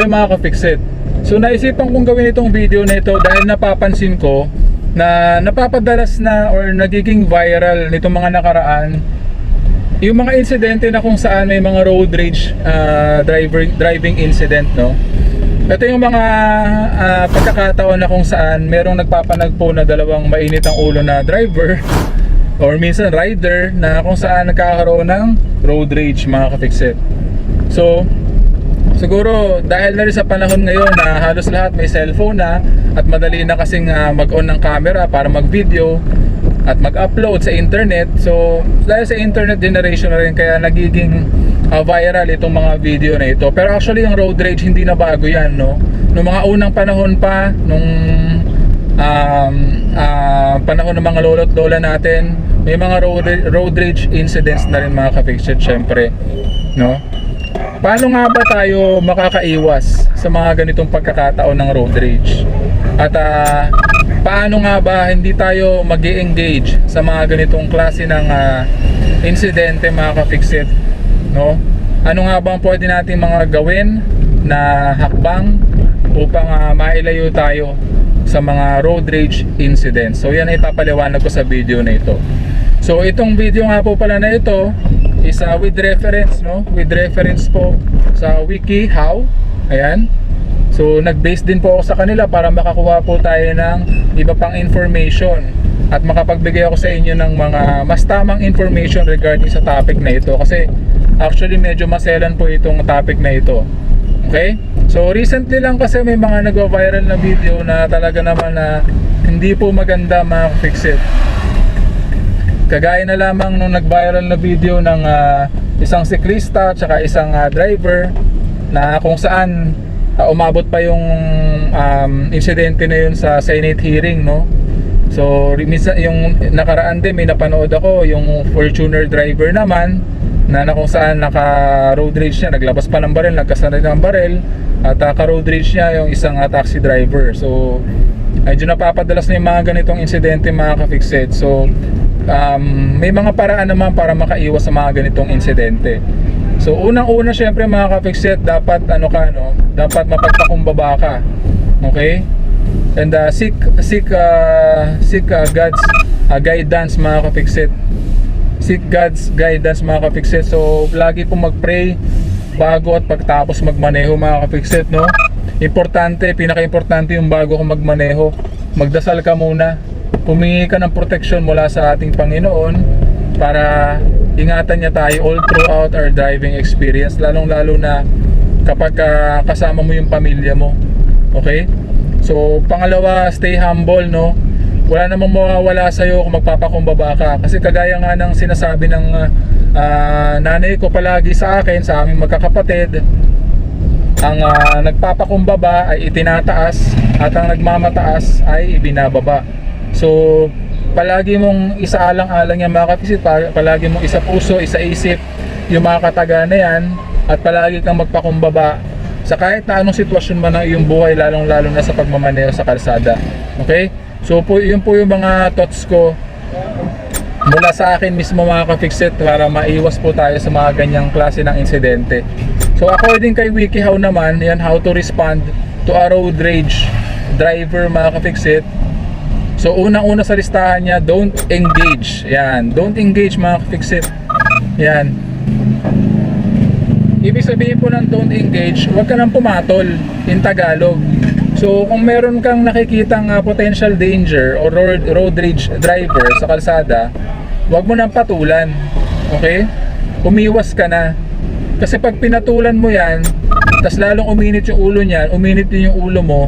tayo mga ka-fixit. So naisipan kong gawin itong video na ito dahil napapansin ko na napapadalas na or nagiging viral nitong mga nakaraan yung mga insidente na kung saan may mga road rage driving incident, no? Ito yung mga pagkakataon na kung saan merong nagpapanagpo na dalawang mainit ang ulo na driver or minsan rider na kung saan nagkakaroon ng road rage mga ka-fixit. So siguro dahil na rin sa panahon ngayon na halos lahat may cellphone na at madali na kasing mag-on ng camera para mag-video at mag-upload sa internet. So dahil sa internet generation na rin kaya nagiging viral itong mga video na ito. Pero actually yung road rage hindi na bago yan, no? Noong mga unang panahon pa, nung panahon ng mga lolo't lola natin, may mga road rage incidents na rin mga ka-fixit syempre, no? Paano nga ba tayo makakaiwas sa mga ganitong pagkakataon ng road rage? At paano nga ba hindi tayo mag-e-engage sa mga ganitong klase ng insidente mga ka-fixit, no? Ano nga bang pwede natin mga gawin na hakbang upang mailayo tayo sa mga road rage incidents? So yan ay papaliwanag ko sa video na ito. So itong video nga po pala na ito is with reference, no? With reference po sa WikiHow. Ayan. So nag-base din po ako sa kanila para makakuha po tayo ng iba pang information at makapagbigay ako sa inyo ng mga mas tamang information regarding sa topic na ito, kasi actually medyo maselan po itong topic na ito. Okay? So recently lang kasi may mga nag-viral na video na talaga naman na hindi po maganda mga ka-fixit. Kagaya na lamang nung nag-viral na video ng isang siklista at saka isang driver na kung saan umabot pa yung insidente na yun sa Senate hearing, no? So yung nakaraan din may napanood ako yung Fortuner driver naman na kung saan naka road rage niya, naglabas pa ng baril, nagkasanay ng baril at ka-road rage niya yung isang taxi driver. So medyo napapadalas na yung mga ganitong insidente mga ka-fixit. So may mga paraan naman para makaiwas sa mga ganitong insidente. So unang-una syempre mga ka-fixit, dapat dapat mapagpakumbaba ka. Okay? And seek God's guidance mga ka-fixit. Seek God's guidance mga ka-fixit. So lagi pong mag-pray bago at pagtapos magmaneho mga ka-fixit, no? Importante, pinaka-importante yung bago ka magmaneho, magdasal ka muna. Humingi ka ng protection mula sa ating Panginoon para ingatan niya tayo all throughout our driving experience, lalong-lalo na kapag kasama mo yung pamilya mo. Okay? So, pangalawa, stay humble, no? Wala namang mawawala sa'yo kung magpapakumbaba ka. Kasi kagaya nga ng sinasabi ng nanay ko palagi sa akin, sa aming magkakapatid, ang nagpapakumbaba ay itinataas at ang nagmamataas ay ibinababa. So palagi mong isaalang-alang yan mga ka-fixit, palagi mong isa puso, isa isip yung mga kataga na yan, at palagi kang magpakumbaba sa kahit na anong sitwasyon man ng iyong buhay, lalong-lalo na sa pagmamaneho sa kalsada. Okay? So yun po yung mga thoughts ko mula sa akin mismo mga ka-fixit para maiwas po tayo sa mga ganyang klase ng insidente. So according kay WikiHow naman, yan, how to respond to a road rage driver mga ka-fixit. So unang-una sa listahan niya, don't engage. Yan, don't engage mga ka-fixit. Yan. Ibig sabihin po ng don't engage, huwag ka nang pumatol in Tagalog. So kung meron kang nakikitang potential danger or road rage driver sa kalsada, huwag mo nang patulan. Okay? Umiwas ka na. Kasi pag pinatulan mo yan, tas lalong uminit yung ulo niyan, uminit din yung ulo mo,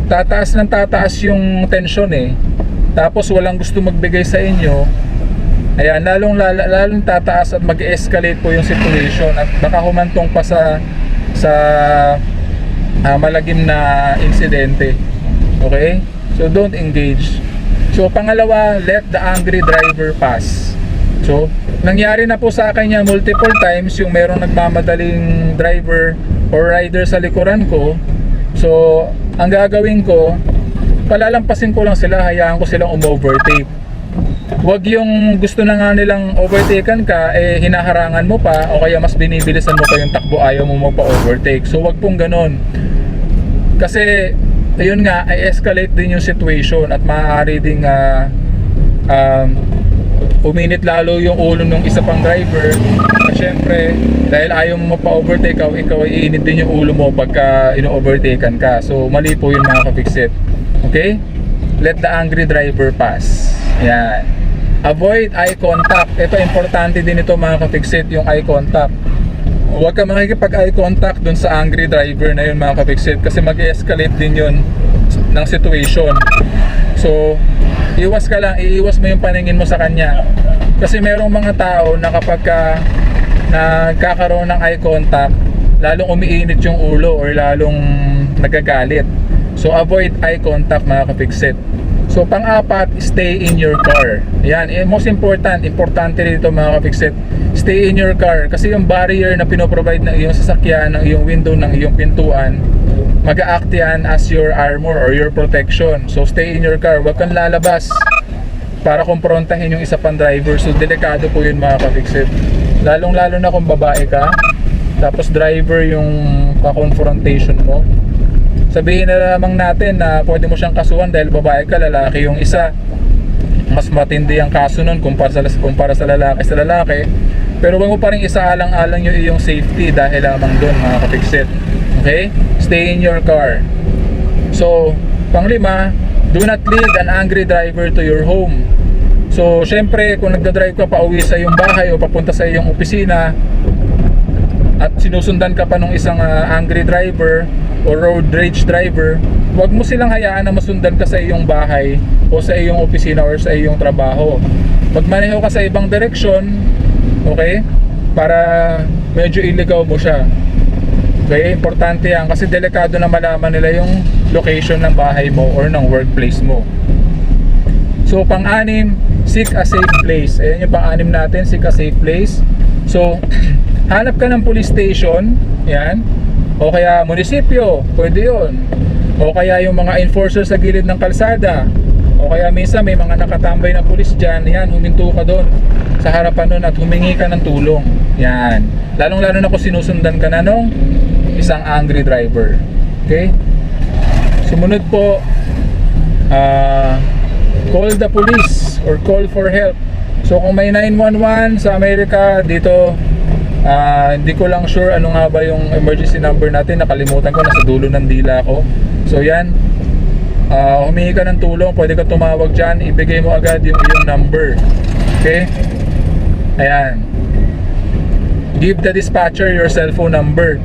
tataas ng tataas yung tension eh. Tapos walang gusto magbigay sa inyo. Ayan, lalong tataas at mag-escalate po yung situation at baka humantong pa sa malagim na insidente. Okay? So don't engage. So pangalawa, let the angry driver pass. So nangyari na po sa akin yan multiple times, yung merong nagmamadaling driver or rider sa likuran ko. So ang gagawin ko, palalampasin ko lang sila, hayaan ko silang umovertake. Huwag yung gusto na nga nilang overtaken ka, hinaharangan mo pa o kaya mas binibilisan mo pa yung takbo, ayaw mo magpa-overtake. So huwag pong ganon. Kasi ayun nga, ay escalate din yung situation at maaari ding uminit lalo yung ulo ng isa pang driver. At syempre, dahil ayaw mo pa-overtake ikaw ay iinit din yung ulo mo pagka ino-overtaken ka. So mali po yun mga ka-fixit. Okay? Let the angry driver pass. Yan. Avoid eye contact. Ito, importante din ito mga ka-fixit, yung eye contact. Huwag ka makikipag-eye contact dun sa angry driver na yun mga ka-fixit, kasi mag-escalate din yun ng situation. So, iwas ka lang, iiwas mo yung paningin mo sa kanya. Kasi merong mga tao na kapag nagkakaroon ng eye contact, lalong umiinit yung ulo or lalong nagagalit. So, avoid eye contact mga ka-fixit. So, pang-apat, stay in your car. Yan, most importante dito mga ka-fixit, stay in your car. Kasi yung barrier na pinoprovide ng iyong sasakyan, ng iyong window, ng iyong pintuan, mag-a-act yan as your armor or your protection. So, stay in your car. Huwag kang lalabas para kumprontahin yung isa pang driver. So, delikado po yun mga ka-fixit. Lalong-lalo na kung babae ka, tapos driver yung pa-confrontation mo. Sabihin na lamang natin na pwede mo siyang kasuhan dahil babae ka, lalaki yung isa. Mas matindi ang kaso nun kumpara sa lalaki. Pero huwag mo pa rin isaalang-alang yung iyong safety dahil lamang doon mga ka-fixit. Okay? Stay in your car. So, panglima, do not lead an angry driver to your home. So, syempre, kung nagdadrive ka pa uwi sa iyong bahay o papunta sa iyong opisina at sinusundan ka pa ng isang angry driver o road rage driver, huwag mo silang hayaan na masundan ka sa iyong bahay o sa iyong opisina or sa iyong trabaho. Magmaneho ka sa ibang direksyon, okay? Para medyo iligaw mo siya. Okay, importante yan kasi delikado na malaman nila yung location ng bahay mo or ng workplace mo. So, pang-anim, seek a safe place. Ayan yung pang-anim natin, seek a safe place. So, hanap ka ng police station, yan, o kaya munisipyo, pwede yun. O kaya yung mga enforcer sa gilid ng kalsada. O kaya minsan may mga nakatambay na pulis dyan, yan, huminto ka doon sa harapan nun at humingi ka ng tulong. Yan. Lalong-lalo na kung sinusundan ka na nung isang angry driver. Okay? Sumunod po, call the police or call for help. So kung may 911 sa Amerika, dito hindi ko lang sure ano nga ba yung emergency number natin, nakalimutan ko, nasa dulo ng dila ko. So yan, humingi ka ng tulong, pwede ka tumawag dyan, ibigay mo agad yung iyong number. Okay? Ayan, give the dispatcher your cell phone number.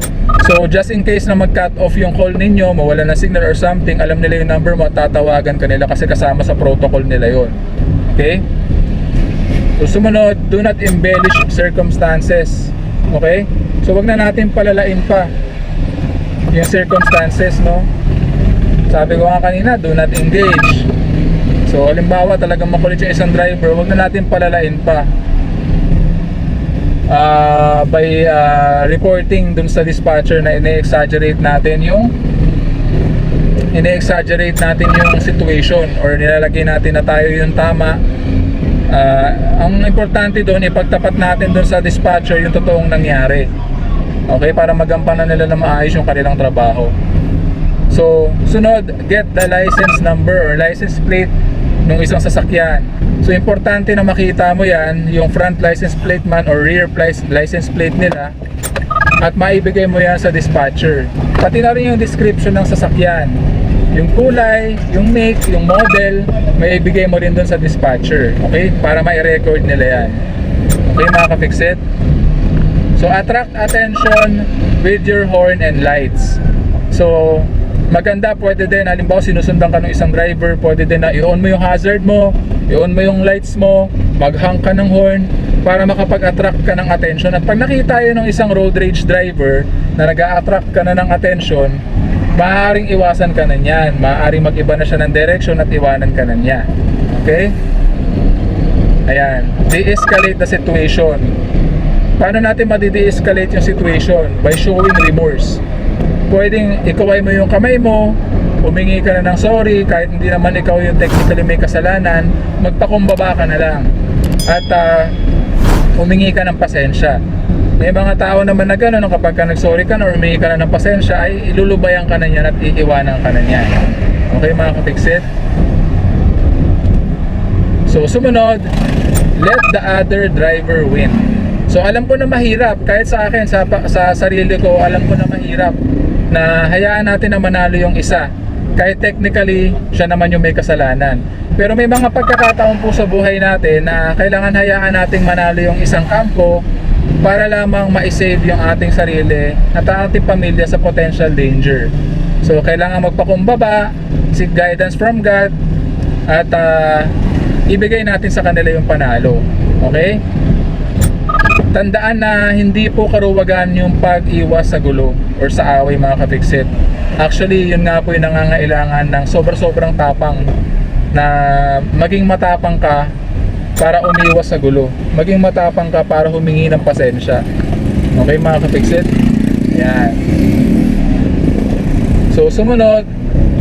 So just in case na mag-cut off yung call ninyo, mawala na signal or something, alam nila yung number mo at tatawagan ka nila kasi kasama sa protocol nila yon. Okay? So sumunod, do not embellish circumstances. Okay? So wag na natin palalain pa yung circumstances, no? Sabi ko nga kanina, do not engage. So halimbawa talagang makulit yung isang driver, wag na natin palalain pa by reporting dun sa dispatcher na ine-exaggerate natin yung situation or nilalagay natin na tayo yung tama. Ang importante doon, ipagtapat natin doon sa dispatcher yung totoong nangyari. Okay, para magampanan nila na maayos yung kanilang trabaho. So, sunod, get the license number or license plate ng isang sasakyan. So, importante na makita mo yan, yung front license plate man or rear license plate nila, at maibigay mo yan sa dispatcher. Pati na rin yung description ng sasakyan, yung kulay, yung make, yung model, may ibigay mo rin dun sa dispatcher. Okay? Para mai-record nila yan. Okay mga ka-fixit? So, attract attention with your horn and lights. So, maganda, pwede din, halimbawa sinusundan ka ng isang driver, pwede din na i-on mo yung hazard mo, i-on mo yung lights mo, mag-honk ka ng horn para makapag-attract ka ng attention. At pag nakita yun ng isang road rage driver na nag-a-attract ka na ng attention, maaaring iwasan ka na niyan, maaaring mag-iba na siya ng direction at iwanan ka na niya. Okay? Ayan, de-escalate the situation. Paano natin ma-de-escalate yung situation? By showing remorse. Pwedeng ikaway mo yung kamay mo, humingi ka na ng sorry, kahit hindi naman ikaw yung technically may kasalanan, magpakumbaba ka na lang at humingi ka ng pasensya. May mga tao naman na gano'n, kapag ka nag-sorry ka na or humingi ka na ng pasensya, ay ilulubayan ka na niyan at iiwanan ka na niyan. Okay mga ka-fixit? So sumunod, let the other driver win. So alam ko na mahirap, kahit sa akin, sa sarili ko, alam ko na mahirap na hayaan natin na manalo yung isa. Kahit technically, siya naman yung may kasalanan. Pero may mga pagkakataon po sa buhay natin na kailangan hayaan nating manalo yung isang kampo para lamang ma-save yung ating sarili at ang ating pamilya sa potential danger. So kailangan magpakumbaba, seek guidance from God, at ibigay natin sa kanila yung panalo. Okay? Tandaan na hindi po karuwagan yung pag-iwas sa gulo or sa away mga ka-fixit. Actually, yun nga po yung nangangailangan ng sobrang tapang, na maging matapang ka para umiwas sa gulo. Maging matapang ka para humingi ng pasensya. Okay mga ka-fixit? Yan. So sumunod,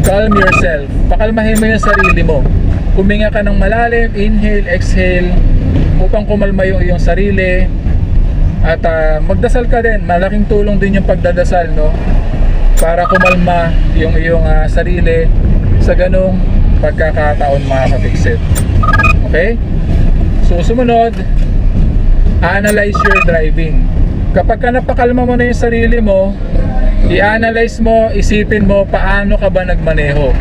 calm yourself. Pakalmahin mo yung sarili mo. Huminga ka ng malalim, inhale, exhale, upang kumalma yung iyong sarili. At magdasal ka din. Malaking tulong din yung pagdadasal, no? Para kumalma yung iyong sarili sa ganong pagkakataon mga ka-fixit. Okay? So sumunod, analyze your driving. Kapag ka napakalma mo na yung sarili mo, i-analyze mo, isipin mo paano ka ba nagmaneho.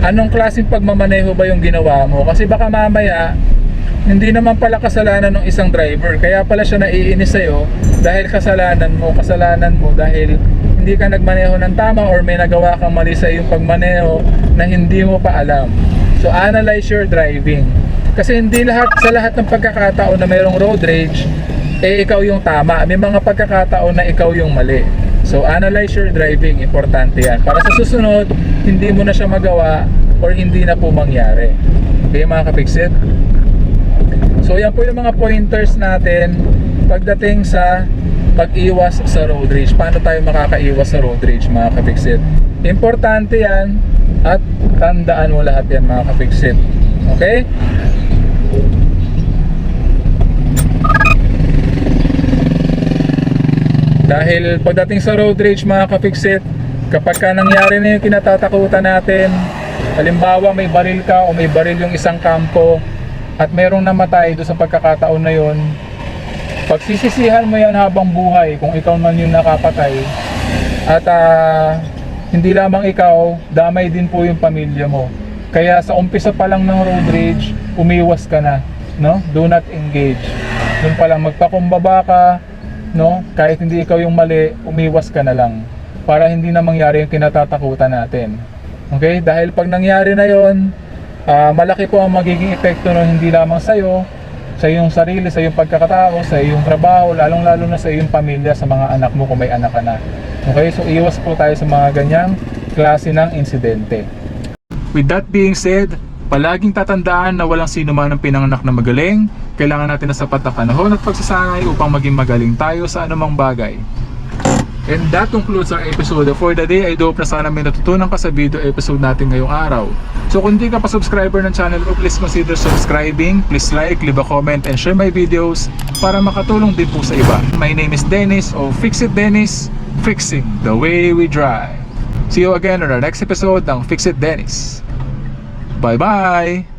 Anong klaseng pagmamaneho ba yung ginawa mo? Kasi baka mamaya hindi naman pala kasalanan ng isang driver, kaya pala siya naiinis sa'yo dahil kasalanan mo dahil hindi ka nagmaneho ng tama or may nagawa kang mali sa iyong pagmaneho na hindi mo pa alam. So analyze your driving, kasi hindi sa lahat ng pagkakataon na mayroong road rage ikaw yung tama. May mga pagkakataon na ikaw yung mali. So analyze your driving, importante yan para sa susunod hindi mo na siya magawa or hindi na po mangyari. Okay mga ka-fixit? So yan po yung mga pointers natin pagdating sa pag-iwas sa road rage. Paano tayo makakaiwas sa road rage mga ka-fixit? Importante yan at tandaan mo lahat yan mga ka-fixit. Okay? Dahil pagdating sa road rage mga ka-fixit, kapag ka nangyari na yung kinatatakutan natin, halimbawa may baril ka o may baril yung isang kampo at merong namatay doon sa pagkakataon na yon, pagsisisihan mo yan habang buhay kung ikaw man yung nakapatay. At hindi lamang ikaw, damay din po yung pamilya mo. Kaya sa umpisa pa lang ng road rage, umiwas ka na, no? Do not engage. Doon pa lang magpakumbaba ka, no? Kahit hindi ikaw yung mali, umiwas ka na lang para hindi na mangyari yung kinatatakutan natin. Okay? Dahil pag nangyari na yon, malaki po ang magiging epekto no, hindi lamang sa'yo, sa iyong sarili, sa iyong pagkakatao, sa iyong trabaho, lalong-lalo na sa iyong pamilya, sa mga anak mo kung may anak ka na. Okay? So iwas po tayo sa mga ganyang klase ng insidente. With that being said, palaging tatandaan na walang sino man ang pinanganak na magaling. Kailangan natin na sapat na panahon at pagsasanay upang maging magaling tayo sa anumang bagay. And that concludes our episode for the day. I hope na sana may natutunan ka sa video episode natin ngayong araw. So kung hindi ka pa subscriber ng channel ko, please consider subscribing. Please like, leave a comment, and share my videos para makatulong din po sa iba. My name is Dennis o Fix It Dennis, fixing the way we drive. See you again on our next episode ng Fix It Dennis. Bye-bye!